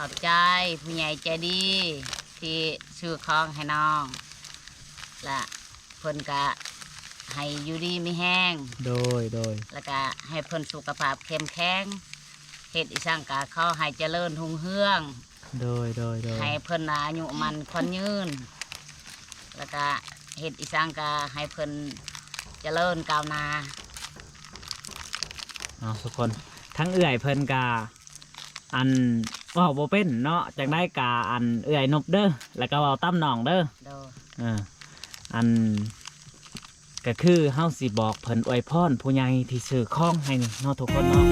ขอบใจผู้ใหญ่ใจดีที่ซื้อของให้น้องและเพิ่นก็ให้อยู่ดีไม่แห้งโดยแล้วก็ให้เพิ่นสุขภาพเข้มแข็งเฮ็ดอีสังกะเขาให้เจริญรุ่งเรืองโดยให้เพิ่นอายุมันคนยืนแล้วก็เฮ็ดอีสังกะให้เพิ่นเจริญก้าวหน้าทุกคนทั้งเอื่อยเพิ่นกาอันว่าบ่เป็นเนาะจังได้กาอันเอื่อยนบเด้อแล้วก็เว้าตั้มหนองเด้ออันก็คือเฮาสิบอกเพิ่นอวยพรผู้ใหญ่ที่ซื้อของให้นี่เนาะทุกคนเนาะ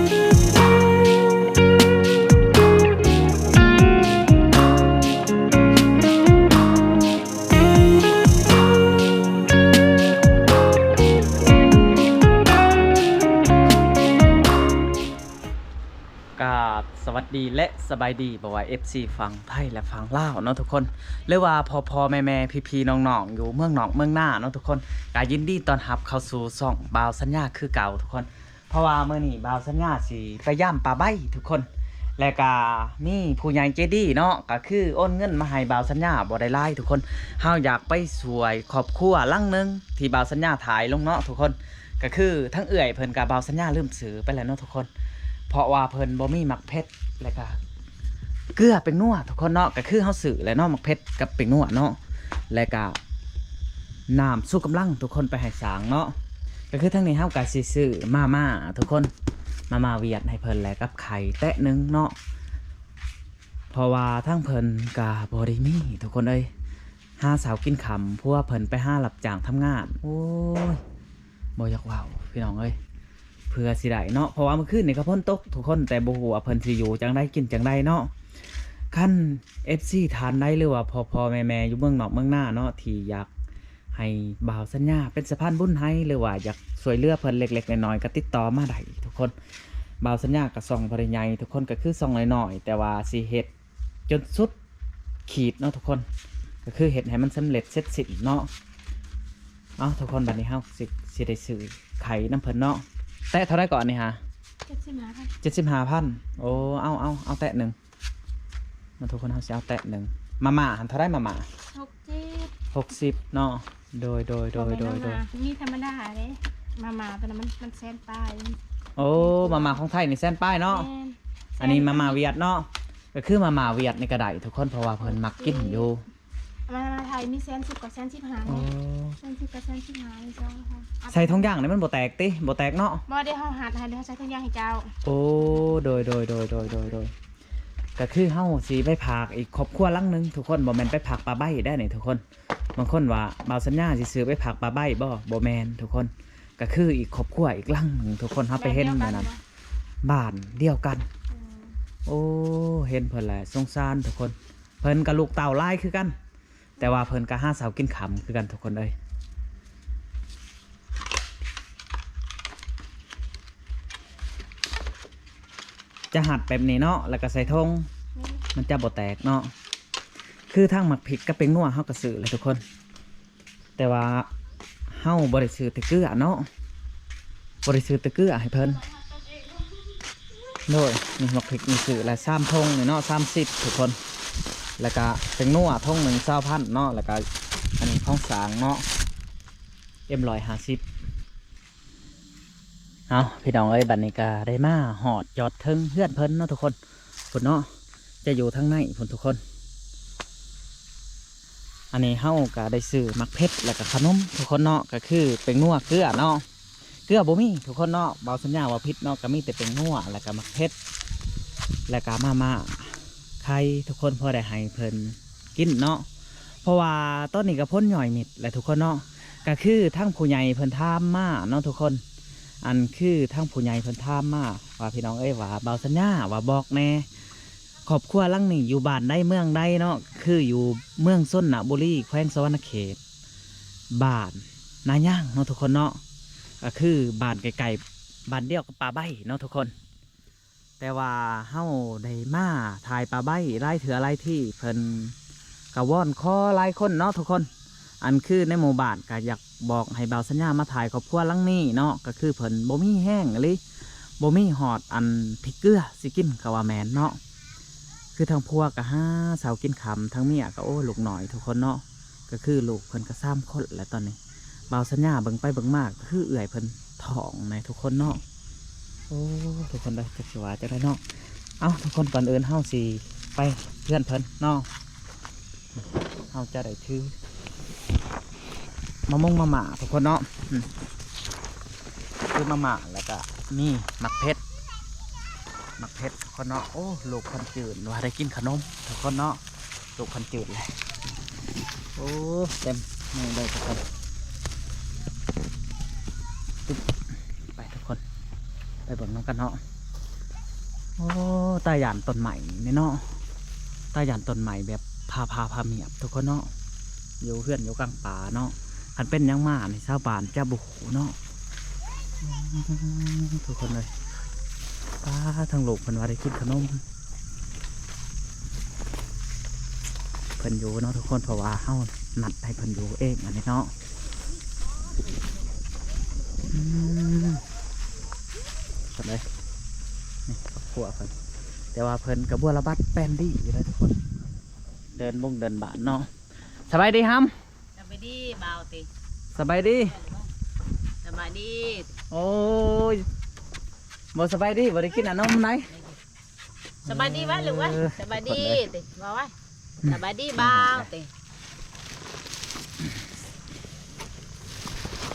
สวัสดีและสบายดีบ่ว่า FC ฝั่งไทยและฝั่งลาวเนาะทุกคนหรือว่าพ่อแม่พี่ๆน้องๆอยู่เมืองนอกเมืองหน้าเนาะทุกคนก็ยินดีต้อนรับเข้าสู่ช่องบ่าวสัญญาคือเก่าทุกคนเพราะว่ามื้อนี้บ่าวสัญญาสิไปย่ำปลาใบทุกคนและก็มีผู้ใหญ่ใจดีเนาะก็คือโอนเงินมาให้บ่าวสัญญาบ่ได้หลายทุกคนเฮาอยากไปสวยครอบครัวหลังนึงที่บ่าวสัญญาถ่ายลงเนาะทุกคนก็คือทั้งเอื้อยเพิ่นกับบ่าวสัญญาลืมซื้อไปแล้วเนาะทุกคนเพราะว่าเพิ่นบ่มีมักเพชรแล้วก็เกลือเป็นนัวทุกคนเนาะก็คือเฮาซื้อแล้วเนาะมักเพชรกับเป็นนัวเนาะแล้วก็น้ำสู้กำลังทุกคนไปให้สางเนาะก็คือทั้งนี้เฮาก็สิซื้อมาทุกคนมาเวียดให้เพิ่นแล้วกับไข่แตะนึงเนาะเพราะว่าทั้งเพิ่นก็บ่ได้มีทุกคนเอ้ยหาสาวกินขำเพราะว่าเพิ่นไปหารับจ้างทำงานโอ้ยบ่อยากเว้าพี่น้องเอ้ยเพื่อสิได้เนาะเพราะว่าเมื่อคืนนี่ก็พ้นตกทุกคนแต่บ่ฮู้ว่าเพิ่นสิอยู่จังไดกินจังไดเนาะคัน FC ทานได้หรือว่าพ่อแม่อยู่เมืองนอกเมืองหน้าเนาะที่อยากให้บ่าวสัญญาเป็นสะพานบุญให้หรือว่าอยากช่วยเหลือเพิ่นเล็กๆน้อยๆก็ติดต่อมาได้ทุกคนบ่าวสัญญาก็ส่องบ่ได้ใหญ่ทุกคนก็คือส่องน้อยๆแต่ว่าสิเฮ็ดจนสุดขีดเนาะทุกคนก็คือเฮ็ดให้มันสำเร็จเสร็จสิ้นเนาะทุกคนบัดนี้เฮาสิได้ซื้อไข่น้ำเพิ่นเนาะแตะเท่าไรก่อนนี่ฮะ75,000โอ้เอาแตะหนึ่งมาทุกคนเขาจะเอาแตะหนึ่งมาหันเท่าไรมา60เนาะโดยมีธรรมดาเลยมาเป็นมันแซนป้ายโอ้มาของไทยนี่แซนป้ายเนาะอันนี้มาเวียดเนาะก็คือมาเวียดในกระไดทุกคนเพราะว่าเพิ่นมักกินอยู่มาไทยมีแซน10กับแซน15แซน10กับแซน15นี่จ้าค่ะใส่ท้องย่างนี่มันบ่แตกติบ่แตกเนาะบ่ได้เฮาหัดให้ใส่ท้องย่างให้เจ้าโอ้โดยก็คือเฮาสิไปผากอีกครอบครัวลังนึงทุกคนบ่แม่นไปผากปลาใบได้นี่ทุกคนบางคนว่าบ่าวสัญญาสิซื้อไปผากปลาใบบ่แม่นทุกคนก็คืออีกครอบครัวอีกลังนึงทุกคนเฮาไปเห็นนั่นบ้านเดียวกันโอ้เห็นเพิ่นแหละสงสารทุกคนเพิ่นกับลูกเต่าลายคือกันแต่ว่าเพิ่นก็หาสาวกินขำคือกันทุกคนเอ้ยจะหัดแบบนี้เนาะแล้วก็ใส่ทงมันจะบ่แตกเนาะคือทางหมักผิดก็เป็นนัวเฮาก็ซื้อเลยทุกคนแต่ว่าเฮาบ่ได้ซื้อตะเกียเนาะบ่ได้ซื้อตะเกียให้เพิ่นโดยนี่หมักผิดมีซื้อละ3ทงนี่เนาะ30ทุกคนแล้วก็เป็นนัวทง1 20,000เนาะแล้วก็อันนี้ของสางเนาะM150เอาพี่น้องเอ้ยบัดนี้ก็ได้มาหอดยอดเทิงเพื่อนเพิ่นเนาะทุกคนพุ่นเนาะจะอยู่ทั้งในพุ่นทุกคนอันนี้เฮาก็ได้ซื้อมักเพชรแล้วก็ขนมทุกคนเนาะก็คือเป็นนัวเกลือเนาะเกลือบ่มีทุกคนเนาะบ่าวสัญญาว่าพิษเนาะก็มีแต่เป็นนัวแล้วก็มักเพชรแล้วก็มาไข่ทุกคนพอได้ให้เพิ่นกินเนาะเพราะว่าต้นนี้ก็พ้นหน่อยมิดแหละทุกคนเนาะก็คือทั้งผู้ใหญ่เพิ่นถามมาเนาะทุกคนอันคือทั้งผู้ใหญ่เพิ่นถามมาว่าพี่น้องเอ้ยว่าบ่าวสัญญาว่าบอกแน่ครอบครัวลังนี่อยู่บ้านใดเมืองใดเนาะคืออยู่เมืองส้นนะบุรีแขวงสวรรณเขตบ้านนาย่างเนาะทุกคนเนาะก็คือบ้านไกลๆบ้านเดียวกับป่าใบเนาะทุกคนแต่ว่าเฮาได้มาถ่ายป่าใบไล่เถื่อไล่ที่เพิ่นกะว่อนคอไล่คนเนาะทุกคนอันคือในหมู่บ้านก็อยากบอกให้บ่าวสัญญามาถ่ายครอบครัวลังนี้เนาะก็คือเพิ่นบ่มีแห้งเลยบ่มีหอดอันพริกเกลือสิกินกะว่าแมนเนาะ คือทางพวกก็ห้าสาวกินขำทั้งเมียก็โอ้ลูกหน่อยทุกคนเนาะก็คือลูกเพิ่นก็3 คนแล้วตอนนี้บ่าวสัญญาเบิ่งไปเบิ่งมากก็คือเอื่อยเพิ่นท้องในทุกคนเนาะโอ้ทุกคนเลยจะสิว่าจะได้เนาะเอ้าทุกคนก่อนอื่นเฮาสิไปเพื่อนเพิ่นเนาะเฮาจะได้ถือมะม่วงมะหม่าทุกคนเนาะคือมะหม่าแล้วก็มีมักเพชรทุกคนเนาะโอ้ลูกคนจืดว่าได้กินขนมทุกคนเนาะลูกคนจืดเลยโอ้เต็มนี่เลยทุกคนไปทุกคนไปเบิ่งน้องกันเนาะโอ้ตาหยานต้นใหม่นี่เนาะตาหยานต้นใหม่แบบพาเมียบทุกคนเนาะอยู่เพื่อนอยู่กลางป่าเนาะคันเป็นยังมาในชาวบ้านจะบุกเนาะทุกคนเลยป้าทางลูกเพิ่นว่าได้กินขนมเพิ่นอยู่เนาะทุกคนเพราะว่าเฮานัดให้เพิ่นอยู่เองอันนี้เนาะเพิ่นเลยนี่ครอบครัวเพิ่นแต่ว่าเพิ่นกับบัวระบัดแปนดี้อยู่เลยทุกคนเดินบงเดินบ้านเนาะสบายดีฮัม สบายดีบ่าวติ สบายดี สบายดี โอ้ยบ่สบายดีบ่ได้กินขนมไหน สบายดีวะหรือวะสบายดีติบ่าวะสบายดีบ่าวติ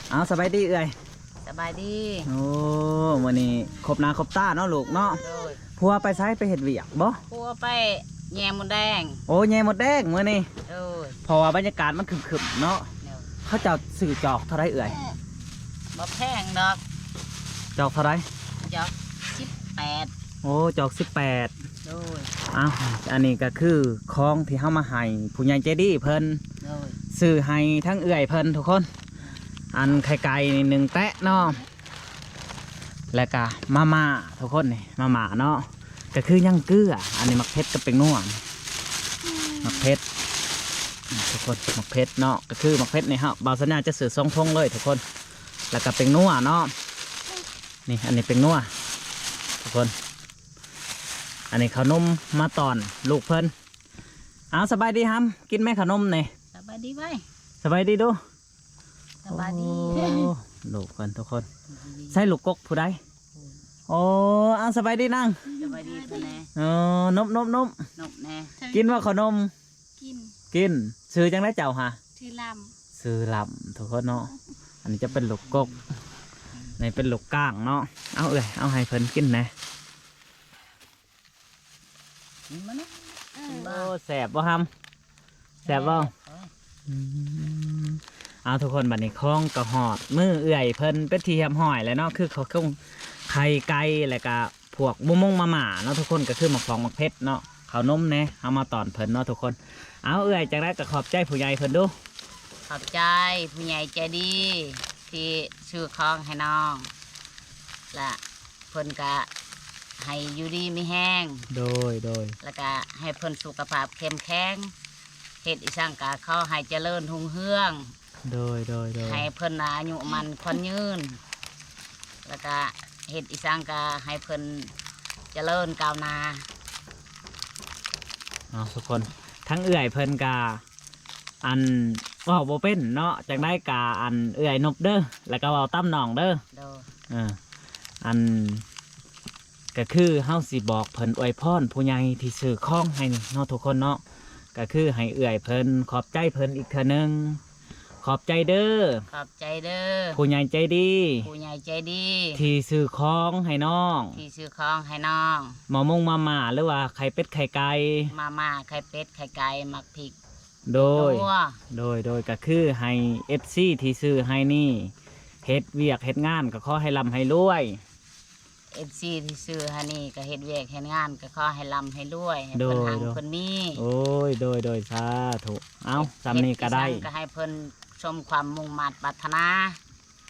เอาสบายดีเอ้ย สบายดี โอ้วันนี้ครบหน้าครบตาเนาะลูกเนาะ โดย พัวไปไสไปเฮ็ดเวียกบ่ พัวไปแยมมดแดง โอ้แย่หมดแดงมื้อนี้ โดย เพราะว่าบรรยากาศมันครึมๆเนาะ เดี๋ยว เขาเจ้าสื่อจอกเท่าไรเอ่ย บ่แพงดอก จอกเท่าไร จอก18 โอ้จอก18 โดย อ้าวอันนี้ก็คือของที่เฮามาให้ผู้ใหญ่ใจดีเพิ่น โดย ซื้อให้ทั้งเอื่อยเพิ่นทุกคน อันไข่ไก่นี่1 แตะเนาะแล้วก็มาม่าทุกคนนี่มาม่าเนาะก็คือยังเกลืออันนี้มักเพชรกับเป็นนัวมักเพชรทุกคนมักเพชรเนาะก็คือมักเพชรนี่ฮะบ่าวสัญญาจะสื่อ2 ทงเลยทุกคนแล้วก็เป็นนัวเนาะนี่อันนี้เป็นนัวทุกคนอันนี้ขนมมาตอนลูกเพิ่นเอาสบายดีฮัมกินไหมขนมเนี่ย สบายดีไว้ สบายดีดู สบายดี โอ้ลูกเพิ่นทุกคนใส่ลูกกกผู้ใดโอ้เอาสบายดีนั่ง สบายดีเพิ่นแน่ เออนม นกแน่ กินว่าขนม กิน กินซื้อจังได้เจ้าฮะ ถือล ซื้อลำทุกคนเนาะอันนี้จะเป็นลูกกกในเป็นลูกก้างเนาะเอาเอ้ยเอาให้เพิ่นกินนะ กินมาเนาะ ำ โอ้แสบบ่ฮัมแสบบ่เอาทุกคนบัดนี้คล้องกระหอดมือเอื่อยเพิ่นเป็นที่เหียมห้อยแล้วเนาะคือเขาคงไข่ไก่แล้วก็พวกมุมงมาหม่าเนาะทุกคนก็คือหมักฟองหมักเพชรเนาะเขาวนมแน่เอามาตอนเพิ่นเนาะทุกคนเอาเอื่อยจากนั้นก็ขอบใจผู้ใหญ่เพิ่นดู ขอบใจผู้ใหญ่ใจดี ที่ซื้อของให้น้องและเพิ่นก็ให้อยู่ดีมีแห้ง โดย แล้วก็ให้เพิ่นสุขภาพเข้มแข็งเฮ็ดอีสางกาเขาให้เจริญรุ่งเรือง โดย ให้เพิ่นอายุมันคนยืน แล้วก็เฮ็ดอีสางกาให้เพิ่นเจริญก้าวหน้า เอาทุกคนทั้งเอื่อยเพิ่นกาอันว่าบ่เป็นเนาะจากได้กาอันเอื่อยนบเด้อแล้วก็เว้าตั้มหนองเด้อ โดย อันก็คือเฮาสิบอกเพิ่นอวยพรผู้ใหญ่ที่ซื้อของให้นี่เนาะทุกคนเนาะก็คือให้เอื่อยเพิ่นขอบใจเพิ่นอีกเทื่อนึงขอบใจเด้อ ขอบใจเด้อ ผู้ใหญ่ใจดี ผู้ใหญ่ใจดี ที่ซื้อของให้น้อง ที่ซื้อของให้น้อง หมอมงมาม่าหรือว่าไข่เป็ดไข่ไก่ มาม่าไข่เป็ดไข่ไก่มักพริก โดย นัว โดยก็คือให้ FC ที่ซื้อให้นี่เฮ็ดเวียกเฮ็ดงานก็ขอให้ร่ำให้รวย FC ที่ซื้อให้นี่ก็เฮ็ดเวียกเฮ็ดงานก็ขอให้ร่ำให้รวยให้เพิ่นหังเพิ่นมี โอ้ยโดยสาธุเอาสำนี้ก็ได้ เฮ็อีสานก็ให้เพิ่นชมความมุ่งมั่นปรารถนา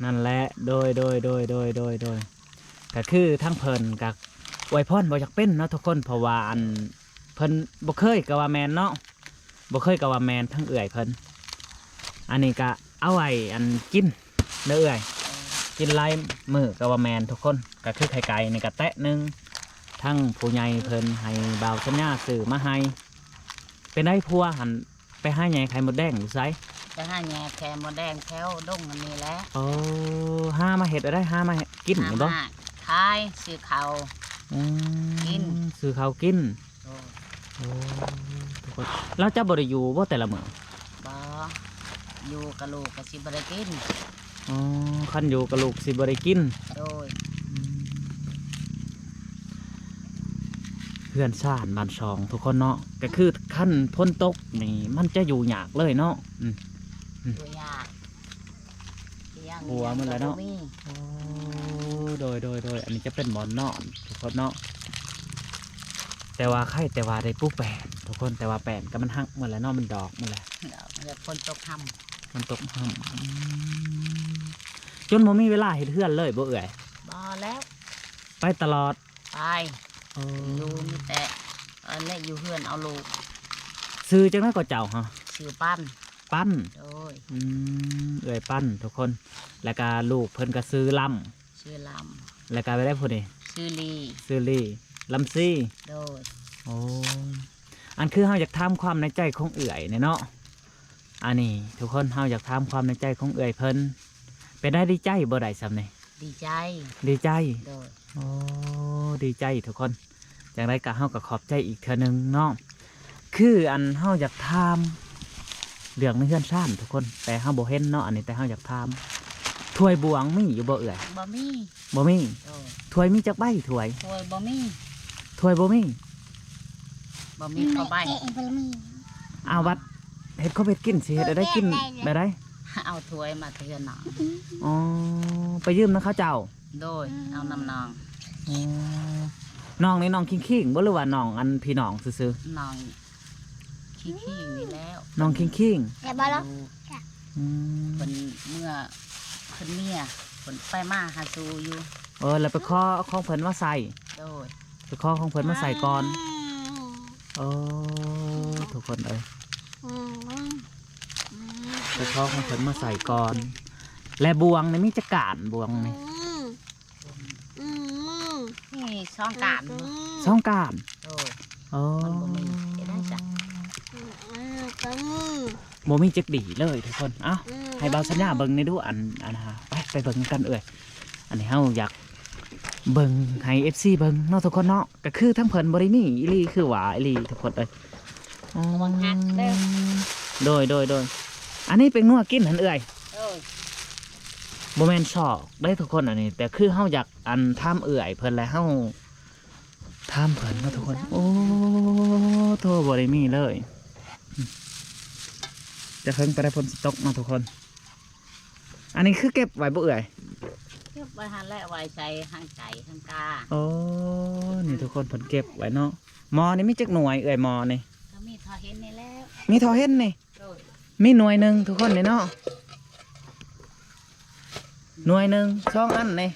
นั่นแหละโดยก็คือทั้งเพิ่นกับอวยพรบ่อยากเป็นเนาะทุกคนเพราะว่าอันเพิ่นบ่เคยกับว่าแมนเนาะบ่เคยกับว่าแมนทั้งเอื่อยเพิ่นอันนี้ก็เอาไว้อันกินเด้อเอื่อยกินไล่มือกับว่าแมนทุกคนก็คือไข่ไก่นี่ก็แตะหนึง ทั้งผู้ใหญ่เพิ่นให้บ่าวสัญญาซื้อมาให้เป็นได้พัวหันไปหาใหญ่ไข่มดแดงอยู่ไส จะหาแง่แคมดแดงแถวดงอันนี้แหละ โอ้หามาเฮ็ดอะไรหามากิน หา นี่บ่ มาขายซื้อเขาว อืม กิน ซื้อข้าวกิน โอ้ โอ้ทุกคนแล้วจะบ่ได้อยู่บ่แต่ละมื้อ บ่อยู่กับลูกก็สิบ่ได้กิน อ๋อคันอยู่กับลูกสิบ่ได้กิน โดย เพื่อนชาติบ้านช่องทุกคนเนาะก็คือขั้นพ้นตกนี่มันจะอยู่ยากเลยเนาะ ตัวยากยัง หัวมันแหละเนาะ บ่มี โอ้โดยอันนี้จะเป็นหมอนนอนทุกคนเนาะแต่ว่าไข่แต่ว่าได้ปลูกแปนทุกคนแต่ว่าแปนก็มันหักหมดแล้วเนาะมันดอกหมดแล้ว เดี๋ยวมันจะคนตกท มันตกห่ำจนบ่มีเวลาเฮ็ดเฮือนเลยบ่เอื่อย ำบ่แล้ว ไปตลอด ไป โอ้ อยู่มีแต่และอยู่เฮือนเอาลูก ซื้อจังได๋ก็เจ้าฮะ ซื้อปั้น ปั้น โดย เอื่อยปั้นทุกคนแล้วก็ลูกเพิ่นก็ซื้อล ซื้อล ำแล้วก็ไปได้ผู้นี่ ำซื้อลี ซื้อลี่ลำซี่ โดย โอ้อันคือเฮาอยากถามความในใจของเอื่อยเนี่ยเนาะอันนี้ทุกคนเฮาอยากถามความในใจของเอื่อยเพิ่นเป็นได้ดีใจบ่ได้ซ้ำนี่ ดีใจ ดีใจ โดย โอ้ดีใจทุกคนอย่างไรก็เฮาก็ขอบใจอีกเทื่อหนึงเนาะคืออันเฮาอยากถามเรื่องในเฮือนซ่านทุกคนแต่เฮาบ่เห็นเนาะอันนี้แต่เฮาอยากถามถ้วยบวงมีอยู่บ่เอื่อย บ่มี บ่มี โดย ถ้วยมีจักใบถ้วย ถ้วยบ่มี ถ้วยบ่มี บ่มีเข้าใบ เอาวัดเฮ็ดข้าวเป็ดกินสิเฮ็ดได้กินแบบใด เอาถ้วยมาเทือนหนอง อ๋อไปยืมนะเขาเจ้า โดยเอาน้ำนอง อ๋อน้องนี่น้องคิงๆบ่หรือว่าน้องอันพี่น้องซื่อ นองขี้นี่แล้ว ๆน้องคิง แต่บ่แล้ว ดู ๆอืม คนเมื่อคนเมียคนไปมาหาซูอยู่ แล้วไปขอของเพิ่นมาใส่ โดย ไปขอของเพิ่นมาใส่ก่อนโอ้ทุกคนเอ้ยไปขอของเพิ่นมาใส่ก่อน และบวงนี่มีจักการบวงนี่ นี่ช่องการ สองการ โดย โอ้ มันบ่มีจะได้จ้ะ บ่มีจักดีเลยทุกคนเอ้าให้เบาสัญญาเบิ่งในดูอันนะฮะไปเบิ่งกันเอ้ยอันนี้เฮาอยากเบิ่งให้ FC เบิ่งเนาะทุกคนเนาะก็คือทั้งเพิ่นบ่ได้มีอีหลีคือว่าอีหลีทุกคนเอ้ยอ๋อ วังหักเด้อ โดยอันนี้เป็นนัวกินหันเอ้ย โดย บ่แม่นชอกได้ทุกคนอันนี้ แต่คือเฮาอยากอันถามเอ้ยเพิ่นแล้วเฮาถามเพิ่นเนาะทุกคนโอ้โทบ่ได้มีเลยจะเพิ่งไปได้ผลสต๊อกเนาะทุกคน อันนี้คือเก็บไว้บ่เอ่ย เก็บไว้หันและไว้ใส่หางไก่หางกา โอ้นี่ทุกคนเพิ่นเก็บไว้เนาะหมอนี่มีจักหน่วยเอ่ยหมอนี่ ก็มีทอเห็นนี่แล้ว มีเท่าเห็นนี่ โดย มีหน่วยหนึงทุกคนนี่เนาะหน่วยหนึง2อันนี่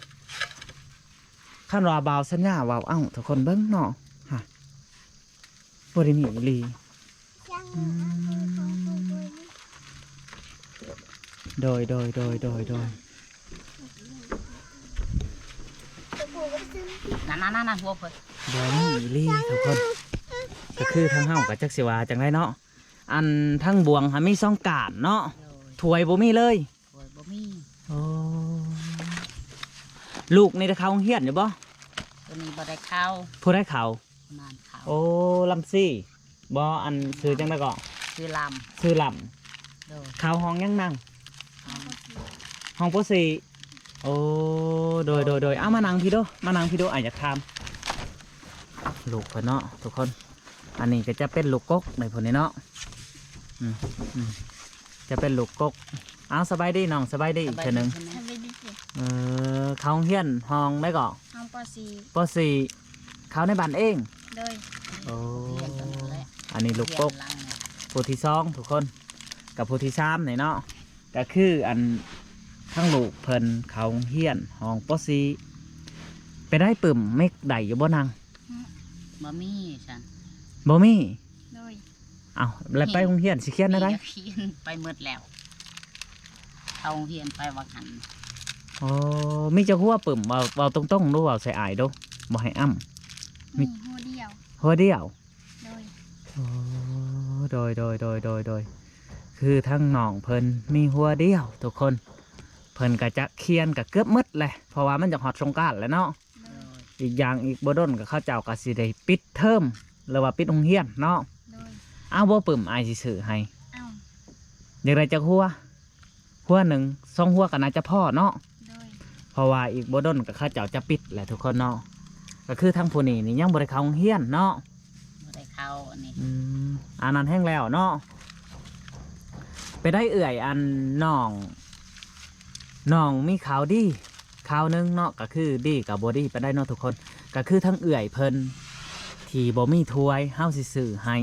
คันว่าบ่าวสัญญาว่าเอ้าทุกคนเบิ่งเนาะฮะบ่ได้มีอีหลีโดย นั่นหัวเพิ่น บอยนี่อีหลี่ทุกคนก็คือทั้งเฮากับจักสิวาจังไรเนาะอันทั้งบวงหามีซ่องกาดเนาะ โดย ถวยบ่มีเลย ถ้วยบ่มี โอ้ลูกนี่ได้เข้าโรงเรียนอยู่บ่ ตัวนี้บ่ได้เข้า ผู้ได้เข้าน านเข้า โอ้ลำซี่บ่อันซื้อจังได๋ก็ คือล ซื้อล ำโดย ำเข้าห้องยังนั่ง เอา ห้องป .4 โอ้โดยเอามานั่งพี่โดมานั่งพี่โดอยากถามลูกเพิ่นเนาะทุกคน อันนี้ก็จะเป็นลูกกกในพวกนี้เนาะจะเป็นลูกกกเอาสบายดีน้องสบายดีอีกเทื่อหนึง ใช่ไหม ทำไปดิสิ เขาโรงเฮียนห้องได้ก่อ ห้องป ป .4 เขาในบ้านเอง โดย โอ้ เรียนกันนั่นแหละ อันนี้ลูกกก เรียนหลังเนี่ย ผู้ที่สองทุกคนกับผู้ที่สามนี่เนาะก็คืออันทั้งลูกเพิ่นเขาโรงเฮียนห้องป .4 ไปได้ปึ่มเมกได้อยู่บ่นาง บ่มีฉัน บ่มี โดย เอาแล้วไปโรงเฮียนสิเขียนได้ เขียนไปหมดแล้วเอาเฮียนไปว่าหัน โอ้มีเจ้าหัวปึ่มเบาตรงๆดูเบาใส่อายดูบ่ให้อ้ มีหัวเดียว หัวเดียว โดย โอ้โดยคือทั้งน้องเพิ่นมีหัวเดียวทุกคนเพิ่นก็จะเคียนกับเกือบหมดเลยเพราะว่ามันจะฮอดสงกรานต์แล้วเนาะ โดย อีกอย่างอีกบ่ดนก็เขาเจ้าก็สิได้ปิดเทอมหรือว่าปิดโรงเรียนเนาะ โดย อ้าวบ่ปึ้มอายสิซื้อให้ เอ้า อยากได้จักหัวหนึ่งสองหัวก็น่าจะพอเนาะ โดย เพราะว่าอีกบ่ดนก็เขาเจ้าจะปิดแหละทุกคนเนาะก็คือทั้งผู้นี้นี่ยังบ่ได้เข้าโรงเรียนเนาะ บ่ได้เข้าอันนี้ อันนั้นแห้งแล้วเนาะไปได้เอื่อยอันน้องมีข่าวดีข่าวหนึงเนาะก็คือดีกับบ่ดีไปได้เนาะทุกคนก็คือทั้งเอื่อยเพิ่นที่บ่มีถ้วยเฮาสิซื้อให้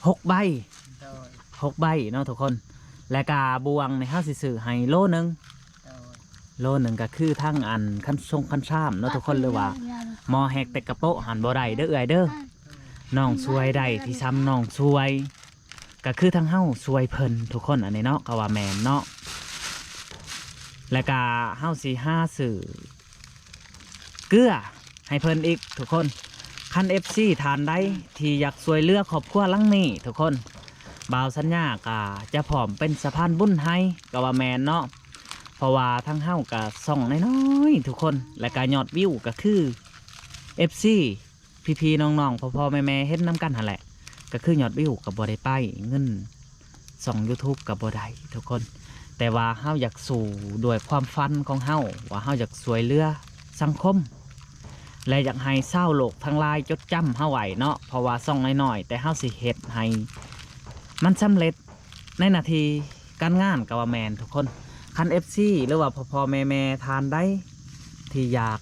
6 ใบ โดย 6 ใบเนาะทุกคนและกาบวงในเฮาสิซื้อให้โลนึง โดย โลนึงก็คือทั้งอันคันทรงคันซ้ำเนาะทุกคนเลยว่าหมอแหกแต่กระโปะหันบ่ได้เด้อเอื่อยเด้อน้องซวยได้ที่ซ้ำน้องซวยก็คือทั้งเฮาซวยเพิ่นทุกคนอันนี้เนาะก็ว่าแม่นเนาะและกาเฮาสิหาซื้อเกลือให้เพิ่นอีกทุกคนคัน FC ทานได้ที่อยากซวยเลือกครอบครัวหลังนี้ทุกคนบ่าวสัญญากะจะผอมเป็นสะพานบุญให้ก็ว่าแม่นเนาะเพราะว่าทั้งเฮากะส่องน้อยๆทุกคนและกายอดวิวก็คือ FC พี่ๆน้องๆพ่อๆแม่ๆเฮ็ดน้ำกันหั่นแหละก็คือยอดวิวกับบ่ได้ไปเงินส่อง YouTube กับบ่ได้ทุกคนแต่ว่าเฮาอยากสู่ด้วยความฝันของเฮาว่าเฮาอยากสวยเรือสังคมและอยากให้เศร้าโลกทั้งหลายจดจำเฮาไว้เนาะเพราะว่าส่องน้อยๆแต่เฮาสิเฮ็ดให้มันสำเร็จในนาทีการงานกับว่าแมนทุกคนคัน FC หรือว่าพ่อๆแม่ๆทานได้ที่อยาก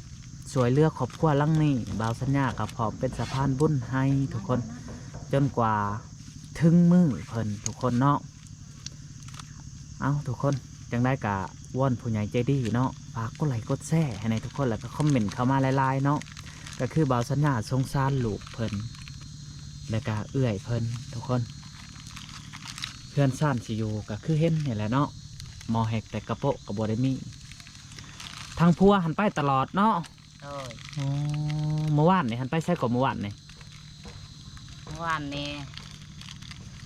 สวยเลือกครอบครัวหลังนี้บ่าวสัญญากับพร้อมเป็นสะพานบุญให้ทุกคนจนกว่าถึงมือเพิ่นทุกคนเนาะเอาทุกคนจังได้กะวอนผู้ใหญ่ใจดีเนาะฝากกดไลค์กดแชร์ให้ในทุกคนแล้วก็คอมเมนต์เข้ามาหลายๆเนาะก็คือบ่าวสัญญาสงสารลูกเพิ่นแล้วก็เอื้อยเพิ่นทุกคนเพื่อนซ่านสิอยู่ก็คือเห็นนี่แหละเนาะหมอแหกแต่กระโปะกระโบได้มีทางพัวหันไปตลอดเนาะ โดย อ๋อเมื่อวานนี่หันไปใช้ก่อนเมื่อวานนี่ เมื่อวานนี้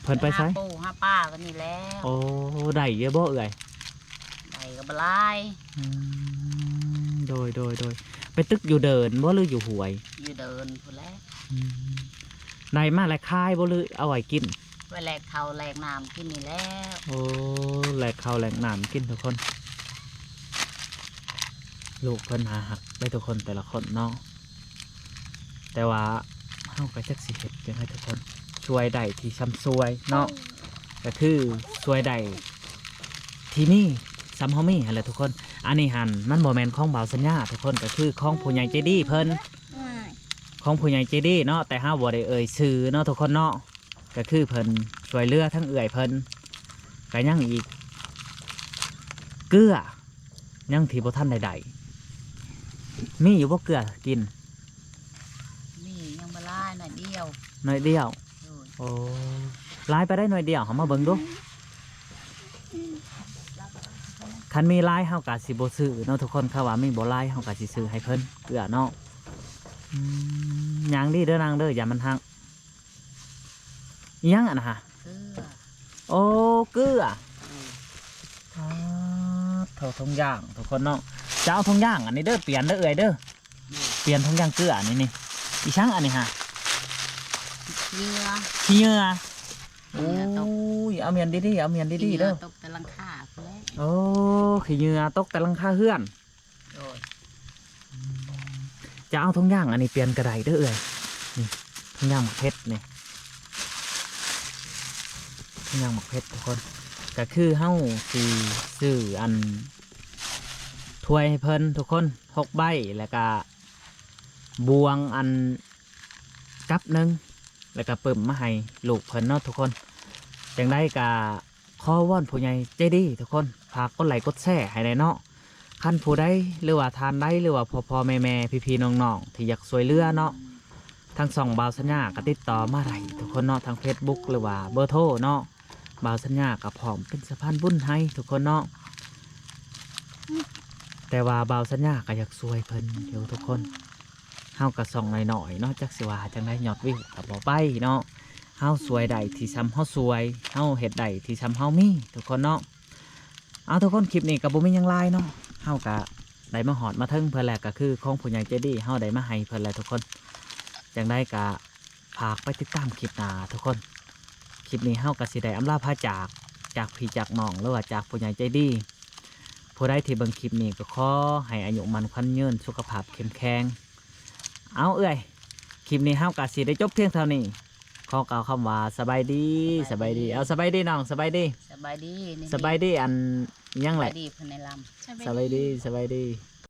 เพิ่นไปใช้ หาปู่หาป้ากันนี่แล้ว โอ้ได้เยอะบ่เอ่ย ได้ก็บ่หลาย โดยไปตึกอยู่เดินบ่หรืออยู่หวย อยู่เดินพุ่นแหล้ว ได้มาแล้วคายบ่หรือเอาไว้กิน ไว้แลกข้าวแลกน้ำกินนี่แล้ว โอ้แหลกข้าวแหลกน้ำกินทุกคนลูกเพิ่นหาหักได้ทุกคนแต่ละคนเนาะแต่ว่าเฮาก็จักสิเฮ็ดจังให้ทุกคนช่วยได้ที่ซ้ำซวยเนาะก็คือช่วยได้ที่นี่ซ้ำเฮามีหั่นแหละทุกคนอันนี้หันมันบ่แม่นของบ่าวสัญญาทุกคนก็คือของผู้ใหญ่ใจดีเพิ่นของผู้ใหญ่ใจดีเนาะแต่เฮาบ่ได้เอ่ยชื่อเนาะทุกคนเนาะก็คือเพิ่นช่วยเหลือทั้งเอื่อยเพิ่นก็ยังอีกเกลือยังที่บ่ทันใดๆมีอยู่บ่เกลือกิน นี่ยังบ่หลายหน่อยเดียว หน่อยเดียว โดย โอ้ลายไปได้หน่อยเดียวเฮามาเบิ่งดูคันมีลายเฮากะสิบ่ซื้อเนาะทุกคนเขาว่ามีบ่ลายเฮากะสิซื้อให้เพิ่นเกลือเนาะหยังดีเด้อนางเด้ออย่ามันหักอิหยังอ่ะนะฮะ เสื้อ โอ้เกลือ อืม เท่าทงย่างทุกคนเนาะจะเอาทงย่างอันนี้เด้อเปลี่ยนเด้อเอ่ยเด้อเปลี่ยนทงย่างเกลืออันนี้นี่อีช่างอันนี้ฮะ เหงื่อ ขี้เหงื่อ เห โอ้ งื่อตก ยเอาเมียนดีๆเอาเมียนดีๆเด้อ ตกแต่ลังคาพุ่นแหล้ว โอ้ขี้เหงื่อตกแต่หลังคาเฮือน โดย จะเอาทงย่างอันนี้เปลี่ยนกระไดเด้อเอ่ยนี่ทงย่างหมกเพชรนี่ทงย่างหมกเพชรทุกคนก็คือเฮ้าสีซื้ออันถ้วยให้เพิ่นทุกคน6 ใบแล้วก็บวงอันกับหนึ่งแล้วก็เปิ่มมาให้ลูกเพิ่นเนาะทุกคนจังได้กะข้อว่อนผู้ใหญ่ใจดีทุกคนฝากกดไลค์กดแชร์ให้ได้เนาะขั้นผู้ได้หรือว่าทานได้หรือว่าพ่อแม่พี่ๆน้องๆที่อยากสวยเรือเนาะทาง2บ่าวสัญญาก็ติดต่อมาได้ทุกคนเนาะทาง Facebook หรือว่าเบอร์โทรเนาะบ่าวสัญญากับพร้อมเป็นสะพานบุญให้ทุกคนเนาะแต่ว่าบ่าวสัญญาก็อยากสวยเพิ่นเดี๋ยวทุกคน เฮาก็ส่องหน่อยๆเนาะจักสิว่าจังได้ยอดวิวก็บ่ไปเนาะเฮาสวยใดที่ซ้ำเฮาสวยเฮาเฮ็ดใดที่ซ้ำเฮามีทุกคนเนาะเอาทุกคนคลิปนี้ก็บ่มีหยังหลายเนาะเฮาก็ได้มาหอดมาถึงเพิ่นแล้วก็คือของผู้ใหญ่ใจดีเฮาได้มาให้เพิ่นแล้วทุกคนจังได้ก็ฝากไปติดตามคลิปหน้าทุกคนคลิปนี้เฮาก็สิได้อำลาพาจากพี่จากน้องหรือว่าจากผู้ใหญ่ใจดีผู้ใดที่เบิ่งคลิปนี้ก็ขอให้อายุมันขวัญยืนสุขภาพเข้มแข็งเอาเอ้ยคลิปนี้เฮาก็สิได้จบเพียงเท่านี้ขอกล่าวคำว่าสบายดีสบายดีเอาสบายดีน้องสบายดี สบายดีนี่ สบายดีอันยัง ส แห บา ละ ยดีเพิ่นในลำ สบายดีสบายดี ส